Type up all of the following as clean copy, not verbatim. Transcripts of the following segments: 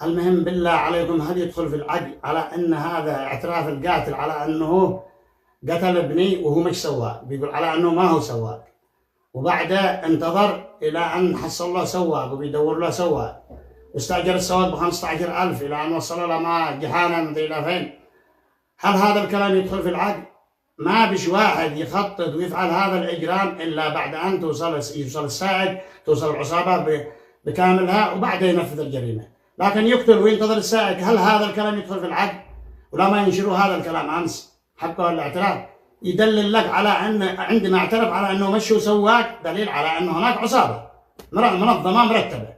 المهم بالله عليكم هل يدخل في العقل على ان هذا اعتراف القاتل على انه قتل ابني وهو مش سواق، بيقول على انه ما هو سواق، وبعده انتظر الى ان حصل له سواق وبيدور له سواق، واستاجر السواق ب 15,000 الى ان وصل له مع جحانه مدري الى فين. هل هذا الكلام يدخل في العقل؟ ما بش واحد يخطط ويفعل هذا الاجرام الا بعد ان يوصل السائق، توصل العصابه بكاملها وبعدها ينفذ الجريمه. لكن يقتل وينتظر السائق، هل هذا الكلام يدخل في العقل؟ ولا ما ينشروا هذا الكلام امس حقه الاعتراف يدلل لك على ان عندما اعترف على انه مش هو سواق دليل على انه هناك عصابه منظمه مرتبه،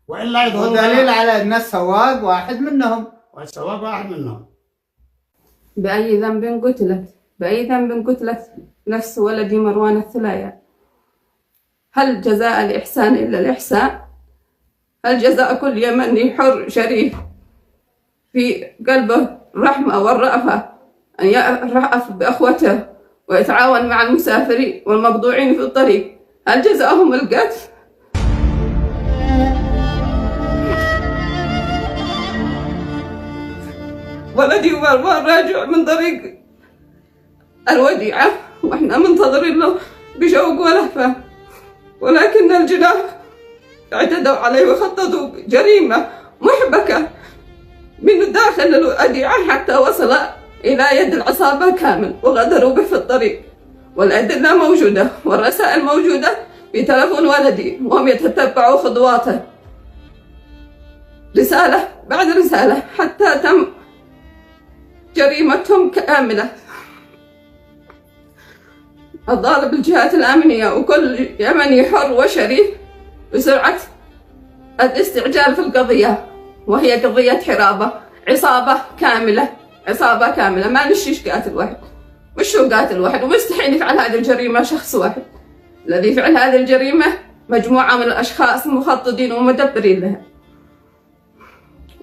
والا يظهر دليل على ان السواق واحد منهم. والسواق واحد منهم. بأي ذنب قتلت؟ بأي ذنب قتلت نفس ولدي مروان الثلايا؟ هل جزاء الإحسان إلا الإحسان؟ هل جزاء كل يمني حر شريف في قلبه الرحمة والرأفة أن يرأف بأخوته ويتعاون مع المسافرين والمقطوعين في الطريق، هل جزاهم القتل؟ ولدي مروان راجع من طريق الوديعة وإحنا منتظرين له بشوق ولهفة، ولكن الجناه اعتدوا عليه وخططوا جريمة محبكة من داخل الوديعة حتى وصل إلى يد العصابة كامل وغدروا به في الطريق، والأدلة موجودة والرسائل موجودة في تلفون ولدي وهم يتتبعوا خطواته رسالة بعد رسالة حتى تم جريمتهم كاملة. أطالب الجهات الأمنية وكل يمني حر وشريف بسرعة الاستعجال في القضية، وهي قضية حرابة، عصابة كاملة، ما نشيش قاتل واحد، مش هو قاتل واحد، ومستحيل يفعل هذه الجريمة شخص واحد. الذي يفعل هذه الجريمة مجموعة من الأشخاص مخططين ومدبرين لها.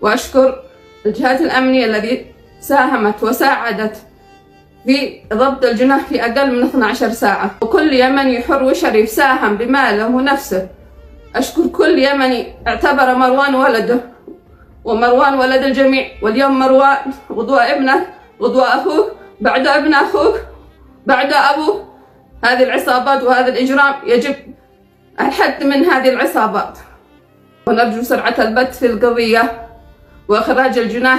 وأشكر الجهات الأمنية التي ساهمت وساعدت في ضبط الجناه في أقل من 12 ساعة، وكل يمني حر وشريف ساهم بماله ونفسه. أشكر كل يمني اعتبر مروان ولده، ومروان ولد الجميع، واليوم مروان غدوة ابنك، غدوة أخوك، بعد ابن أخوك، بعد أبوه. هذه العصابات وهذا الإجرام يجب الحد من هذه العصابات، ونرجو سرعة البت في القضية وإخراج الجناه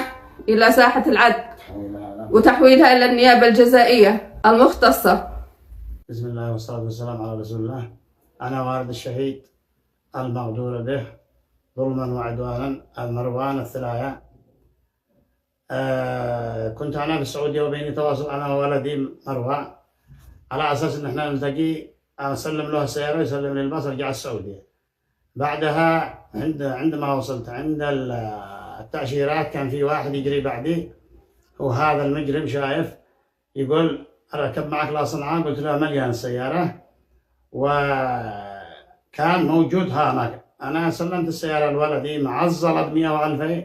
إلى ساحة العدل وتحويلها إلى النيابة الجزائية المختصة. بسم الله والصلاة والسلام على رسول الله. أنا والد الشهيد المغدور به ظلما وعدوانا مروان الثلايا. كنت أنا في السعودية وبيني تواصل أنا وولدي مروان على أساس إن إحنا نلتقي، أسلم له السيارة ويسلم لي الباص أرجع السعودية. بعدها عندما وصلت عند التأشيرات كان في واحد يجري بعدي، وهذا المجرم شايف يقول أركب معك لا صنعاء، قلت له مليان السيارة، وكان موجود هناك. أنا سلمت السيارة لولدي معزلة ب100 و2000،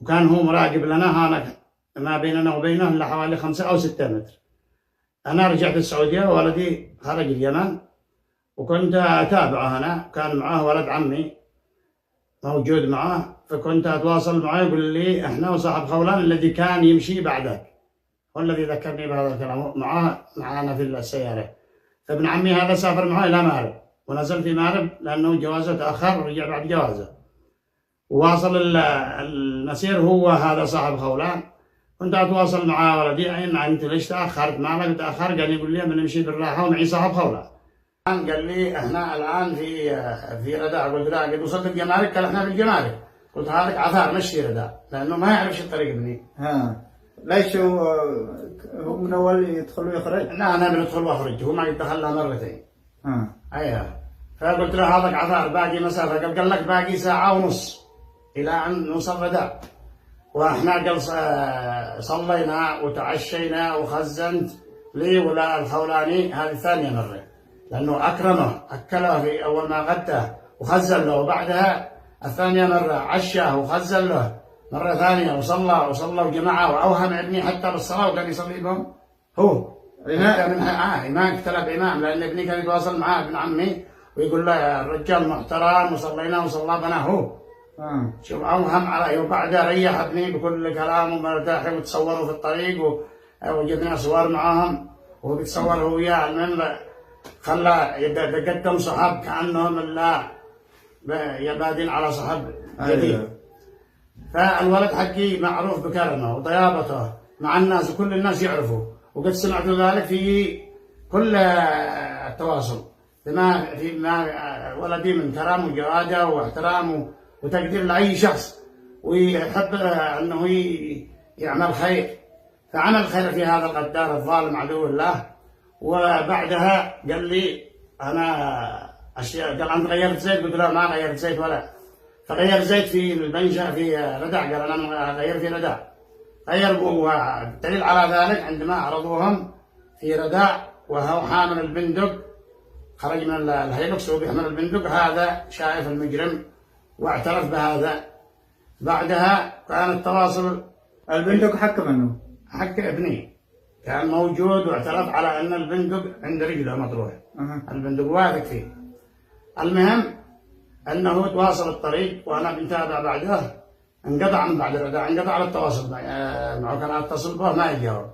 وكان هو مراقب لنا هناك ما بيننا وبينه إلا حوالي 5 أو 6 متر. أنا رجعت السعودية وولدي خرج اليمن، وكنت أتابعه هنا، كان معه ولد عمي موجود معه، فكنت أتواصل معه يقول لي إحنا وصاحب خولان الذي كان يمشي بعدك، هو الذي ذكرني بهذا الكلام، معنا في السيارة. فابن عمي هذا سافر معه إلى مارب، ونزل في مارب لأنه جوازه تأخر ورجع بعد جوازه، وواصل المسير هو هذا صاحب خولان. كنت أتواصل مع ولدي أين أنت ليش تأخرت مالك تأخر؟ قال يقول لي بنمشي بالراحة ومعي صاحب خولان. قال لي احنا الآن في رداء. قلت له قد وصلت الجمارك؟ قال احنا في الجمارك. قلت هذاك عثار مشي رداء لأنه ما يعرفش الطريق ابني. ليش هو من أول يدخل ويخرج؟ لا أنا بندخل وأخرج، هو ما يدخل لها مرتين. أيوه. فقلت له هذاك عثار باقي مسافة. قال لك باقي ساعة ونص إلى أن نوصل رداء. وإحنا قال صلينا وتعشينا وخزنت لي ولا الخولاني هذه ثانية مرة، لأنه أكرمه أكله في أول ما غداه وخزن له، وبعدها الثانية مرة عشاه وخزن له مرة ثانية وصلى وجماعة، وأوهم ابني حتى بالصلاة وكان يصلي لهم هو إمام اختلف إمام، لأن ابني كان يتواصل معاه ابن عمي ويقول له يا الرجال محترم وصلينا وصلى بنا هو، شوف اوهم علي، وبعدها ريحتني بكل كلامه مرتاح، وتصوروا في الطريق وجبنا صور معاهم وهو بيتصور هو وياه. المهم خلى يتقدم صحاب كانهم لا يبادين على صحاب جديد. فالولد حقي معروف بكرمه وطيابته مع الناس، وكل الناس يعرفوا، وقد سمعت ذلك في كل التواصل فيما ولدي من كرم وجواده واحترام وتقدير لأي شخص، ويحب أنه يعمل خير، فعمل خير في هذا الغدار الظالم عدو الله. وبعدها قال لي أنا أشياء، قال أنت غيرت زيت؟ قلت له ما غيرت زيت ولا، فغير زيت في المنشأ في ردع، قال أنا غير في ردع، غير. والدليل على ذلك عندما عرضوهم في ردع وهو حامل البندق، خرج من الهيلوكس وهو بيحمل البندق، هذا شايف المجرم واعترف بهذا. بعدها كان التواصل. البندق حق منه؟ حق ابني، كان موجود واعترف على أن البندق عند رجله مطروح. البندق واثق فيه. المهم أنه تواصل الطريق، وأنا بنتابع بعده، انقطع من بعد الرداء، انقطع على التواصل معه، كان أتصل به ما يجاوب.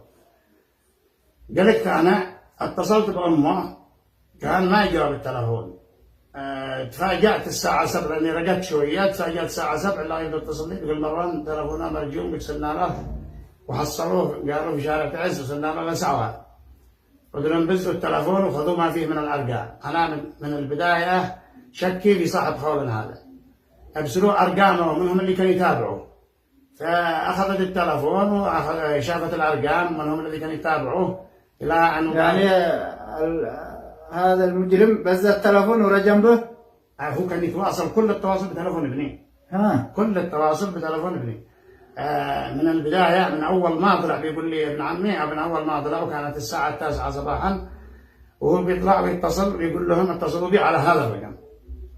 قلت أنا اتصلت بأمه، كان ما يجاوب التلفون. تفاجأت الساعة 7 لأني رقدت شوية، تفاجأت الساعة 7 لا يقدر يتصل لي، يقول مروان تلفونه مرجوم، وصلنا له وحصلوه قالوا في شارع تعز، وصلنا له لسعوة، ودلهم بزوا التلفون وخذوا ما فيه من الأرقام. أنا من البداية شكي في صاحب خولنا هذا، أبسلوا أرقامه منهم اللي كانوا يتابعوا، فأخذت التلفون وشافت الأرقام منهم الذي كانوا يتابعوه إلى أن يعني هذا المجرم بز التلفون ورجم به؟ هو كان يتواصل كل التواصل بتلفون ابني. كل التواصل بتلفون ابني. من البداية، من أول ما طلع بيقول لي ابن عمي، من أول ما طلع، وكانت الساعة 9 صباحا، وهو بيطلع ويتصل بيقول لهم اتصلوا بي على هذا الرقم.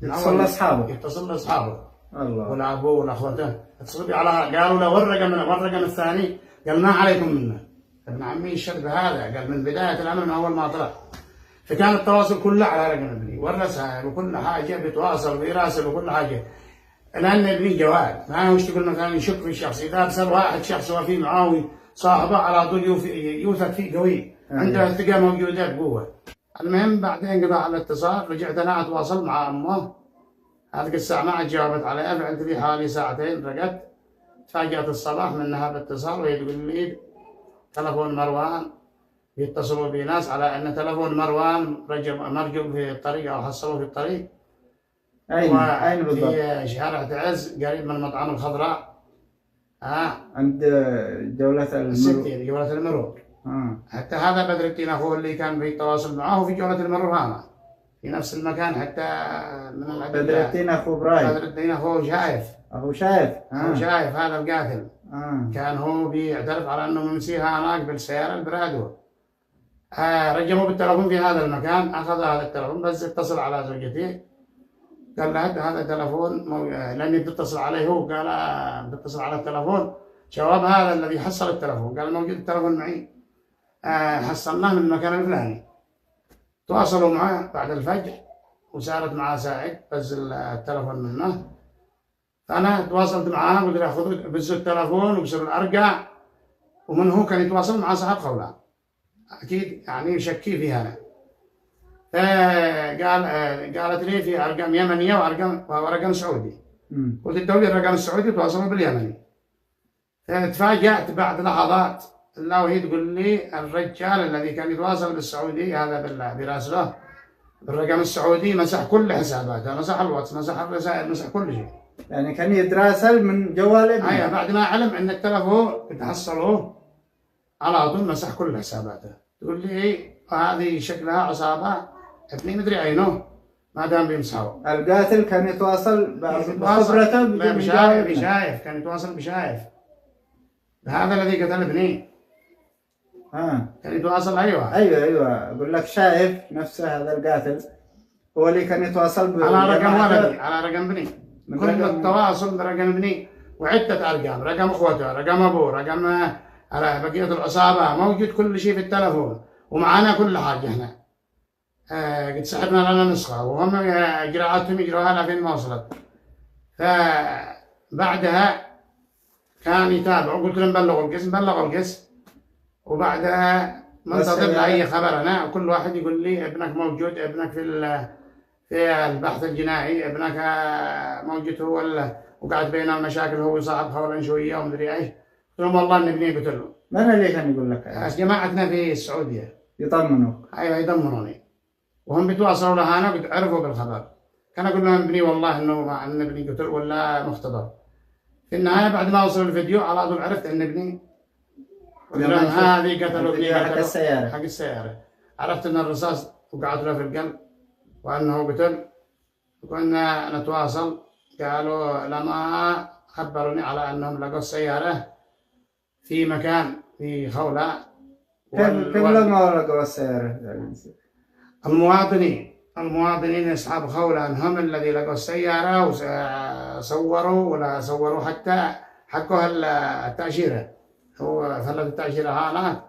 يتصل لأصحابه؟ يتصل لأصحابه الله، ولا أبوه ولا أخوته، اتصلوا بي على هذا. قالوا له والرقم الثاني؟ قال ما عليكم منه. ابن عمي يشهد بهذا، قال من بداية الأمر من أول ما طلع. فكان التواصل كله على رقم ابني، والرسائل وكل حاجة بيتواصل ويراسل وكل حاجة، لأن ابني جواد، ما هو تقول مثلا يشك في شخص، إذا بصير واحد شخص وفي معاوي صاحبه على طول يوثق فيه قوي، عنده الثقة موجودة بقوة. المهم بعدين قطع الاتصال، رجعت أنا أتواصل مع أمه، هذيك الساعة ما جاوبت علي، فعلت لي حوالي ساعتين رقدت. تفاجأت الصباح منها باتصال، وهي تقول لي تلفون مروان، يتصلوا بي ناس على أن تلفون مروان مرجوم في الطريق أو حصلوه في الطريق. أين بالضبط؟ في شارع تعز قريب من مطعم الخضراء. عند جولة الستين، جولة المرور. حتى هذا بدر الدين أخوه اللي كان في التواصل معه في جولة المرور هنا في نفس المكان، حتى من الأدلة. بدر الدين أخو إبراهيم. بدر الدين أخوه شايف. أخو شايف. هو شايف هذا القاتل. كان هو بيعترف على أنه ممسيها هناك بالسيارة البرادو. رجموا بالتلفون في هذا المكان، أخذ هذا التلفون، بس اتصل على زوجتي، قال لها هذا تلفون لأني بتتصل عليه، هو قال بتتصل على التلفون، جواب هذا الذي حصل التلفون، قال موجود التلفون معي، حصلناه من المكان الفلاني. تواصلوا معه بعد الفجر، وسارت معه سائق بس التلفون منه. فأنا تواصلت معاه وقلت له خذوا بزوا التلفون وبزوا الأرقام، ومن هو كان يتواصل مع صاحب خولة، أكيد يعني شكي في هذا. قالت لي في أرقام يمنية ورقم سعودي. قلت الدولي الرقم السعودي تواصلوا باليمني. تفاجأت بعد لحظات، الله وهي تقول لي الرجال الذي كان يتواصل بالسعودي هذا براسله بالرقم السعودي مسح كل حساباته، مسح الواتس، مسح الرسائل، مسح كل شيء. يعني كان يتراسل من جوال ابنه. أيوة، بعد ما علم أن التلفون تحصلوه على طول مسح كل حساباته. تقول لي هذه شكلها عصابة، ابني مدري عينه ما دام بيمسحوا. القاتل كان يتواصل بخبرته بشايف، كان يتواصل بشايف، هذا الذي قتل ابني. كان يتواصل. ايوه اقول لك شايف نفسه هذا القاتل هو اللي كان يتواصل على رقم ولدي، على رقم ابني، كل التواصل برقم ابني، وعدة ارقام، رقم اخوته، رقم ابوه، رقم على بقية العصابة، موجود كل شيء في التلفون، ومعنا كل حاجة احنا. قد سحبنا لنا نسخة، وهم إجراءاتهم يجروها لها فين ما وصلت. بعدها كان يتابع، قلت لهم بلغوا القسم، وبعدها منتظر لأي خبر أنا، وكل واحد يقول لي ابنك موجود، ابنك في البحث الجنائي، ابنك موجود هو وقعد بيننا المشاكل، هو صاحب خولا شوية ومدري ايش. قلت لهم والله إن ابني قتله. من اللي كان يقول لك؟ جماعتنا في السعودية يطمنوك. ايوه يدمروني، وهم بيتواصلوا لها قد عرفوا بالخبر. كان اقول لهم ابني والله ان ابني قتل ولا مختبر. في النهايه بعد ما وصل الفيديو على طول عرفت ان ابني هذه قتلوا ابني حق السيارة. حق السيارة. عرفت ان الرصاص وقعت له في القلب وانه قتل. كنا نتواصل، قالوا لما خبروني على انهم لقوا السيارة في مكان في خولة. كيف لما لقوا السيارة؟ المواطنين أصحاب خولة هم الذي لقوا السيارة وصوروا حتى حقها التأشيرة. هو فلت التأشيرة هانت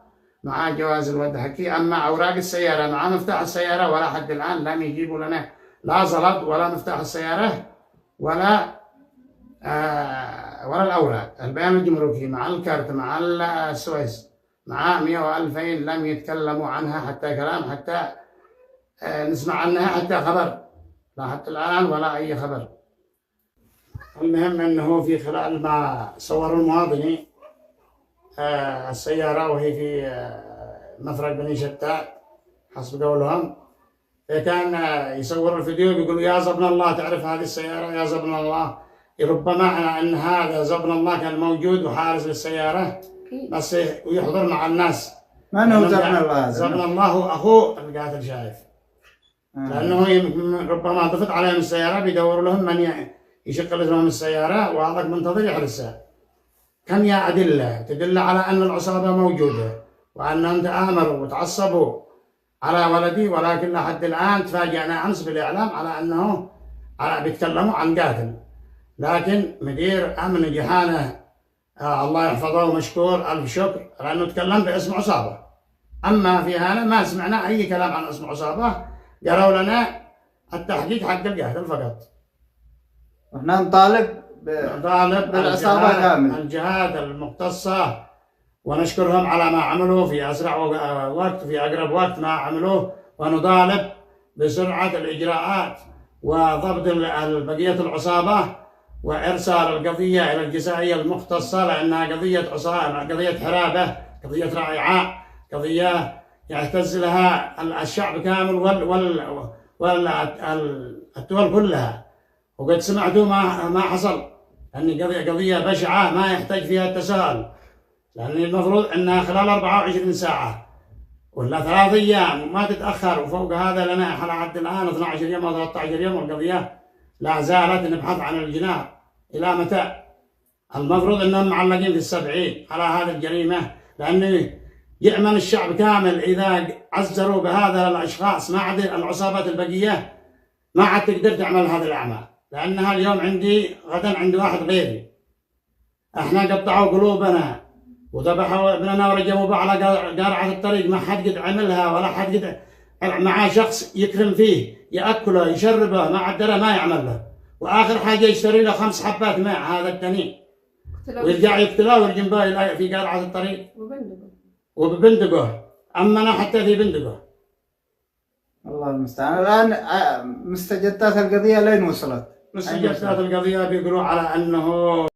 مع جواز الود حكي، أما أوراق السيارة مع مفتاح السيارة ولا حد الآن لم يجيبوا لنا لا زلط ولا مفتاح السيارة ولا الأوراق. البيان الجمركي مع الكارت مع السويس مع 100 و2000 لم يتكلموا عنها حتى كلام، حتى نسمع عنها حتى خبر، لا حتى الآن ولا أي خبر. المهم أنه في خلال ما صوروا المواطنين السيارة وهي في مفرق بني شتات حسب قولهم، كان يصوروا الفيديو بيقولوا يا زبن الله تعرف هذه السيارة يا زبن الله. ربما أن هذا زبن الله كان موجود وحارس للسيارة بس ويحضر مع الناس. من هو زبن الله؟ زبن الله هو أخوه القاتل شايف. لأنه ربما ضفت عليهم السيارة بيدوروا لهم من يشغل لهم السيارة وهذاك منتظر يحرسها. كم يا أدلة تدل على أن العصابة موجودة وأنهم تآمروا وتعصبوا على ولدي، ولكن لحد الآن تفاجأنا أمس بالإعلام على أنه بيتكلموا عن قاتل. لكن مدير أمن جهانة الله يحفظه ومشكور ألف شكر لأنه تكلم باسم عصابة. أما في هذا ما سمعنا أي كلام عن اسم عصابة، قالوا لنا التحقيق حق القاتل فقط. احنا نطالب بالعصابة كامل الجهات المختصة، ونشكرهم على ما عملوا في أسرع وقت في أقرب وقت ما عملوه، ونطالب بسرعة الإجراءات وضبط بقية العصابة وإرسال القضية إلى الجزائية المختصة، لأنها قضية عصابة، قضية حرابة، قضية رائعة، قضية يعتز لها الشعب كامل والدول كلها. وقد سمعتوا ما حصل، أن قضية بشعة ما يحتاج فيها التساؤل، لأن المفروض أنها خلال 24 ساعة ولا 3 أيام وما تتأخر، وفوق هذا لنا حد الآن 12 يوم أو 13 يوم والقضية لا زالت نبحث عن الجناح. إلى متى؟ المفروض أنهم معلقين في 70 على هذه الجريمة، لأنه يأمن الشعب كامل إذا عزروا بهذا الأشخاص. ما عاد العصابات البقية ما عاد تقدر تعمل هذه الأعمال، لأنها اليوم عندي غدا عندي واحد غيري. احنا قطعوا قلوبنا وذبحوا ابننا ورجموا على قارعة الطريق، ما حد قد عملها ولا حد قد معاه شخص يكرم فيه يأكله يشربه، ما عاد درى ما يعمل له، وآخر حاجة يشتري له 5 حبات ماء هذا التنين ويرجع يقتله ويرجم به في قارعة الطريق وببندقه. أمنا حتى في بندقه. الله المستعان. الآن مستجدات القضية لين وصلت؟ مستجدات القضية بيقولوا على أنه